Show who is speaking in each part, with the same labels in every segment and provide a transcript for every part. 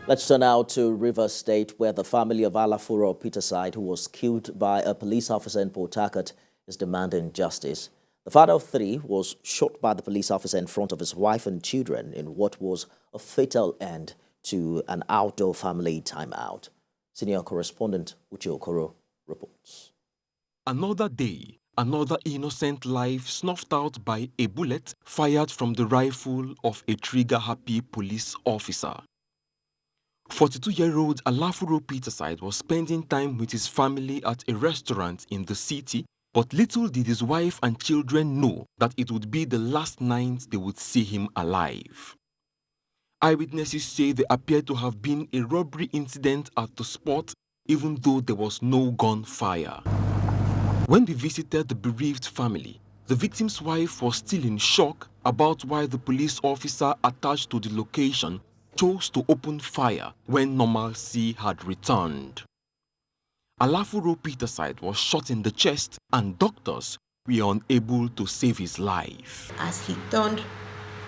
Speaker 1: Let's turn now to Rivers State, where the family of Alafuro Peterside, who was killed by a police officer in Port Harcourt, is demanding justice. The father of three was shot by the police officer in front of his wife and children in what was a fatal end to an outdoor family timeout. Senior correspondent Uche Okoro reports.
Speaker 2: Another day, another innocent life snuffed out by a bullet fired from the rifle of a trigger-happy police officer. 42-year-old Alafuro Peterside was spending time with his family at a restaurant in the city, but little did his wife and children know that it would be the last night they would see him alive. Eyewitnesses say there appeared to have been a robbery incident at the spot, even though there was no gunfire. When we visited the bereaved family, the victim's wife was still in shock about why the police officer attached to the location chose to open fire when normalcy had returned. Alafuro Peterside was shot in the chest and doctors were unable to save his life.
Speaker 3: As he turned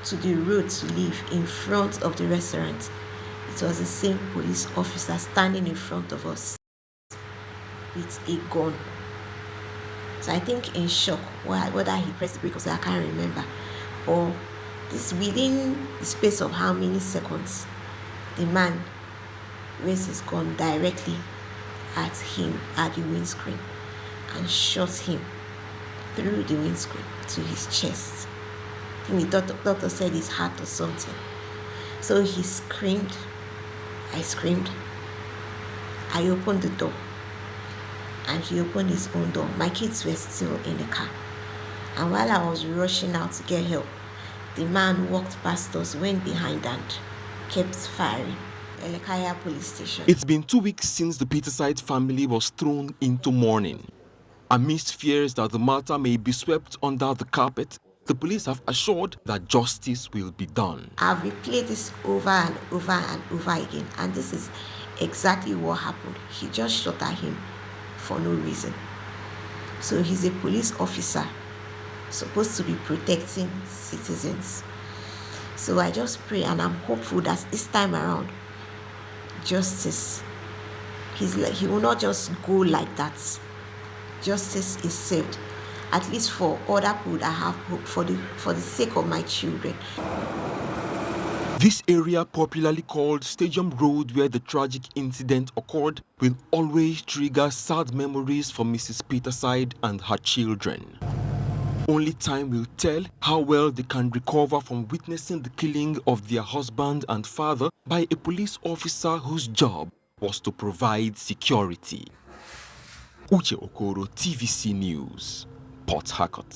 Speaker 3: to the road to leave in front of the restaurant, it was the same police officer standing in front of us with a gun. So I think in shock, whether he pressed the brake or so, I can't remember. Or this within the space of how many seconds, the man raised his gun directly at him at the windscreen and shot him through the windscreen to his chest. I think the doctor said his heart or something. So he screamed. I screamed. I opened the door. And he opened his own door. My kids were still in the car. And while I was rushing out to get help, the man walked past us, went behind and kept firing. Elekaya police station.
Speaker 2: It's been 2 weeks since the Peterside family was thrown into mourning. Amidst fears that the matter may be swept under the carpet, the police have assured that justice will be done.
Speaker 3: I've replayed this over and over and over again, and this is exactly what happened. He just shot at him for no reason. So he's a police officer supposed to be protecting citizens. So I just pray and I'm hopeful that this time around, justice, he will not just go like that. Justice is served, at least for other people that have hope, for the sake of my children.
Speaker 2: This area, popularly called Stadium Road, where the tragic incident occurred, will always trigger sad memories for Mrs. Peterside and her children. Only time will tell how well they can recover from witnessing the killing of their husband and father by a police officer whose job was to provide security. Uche Okoro, TVC News, Port Harcourt.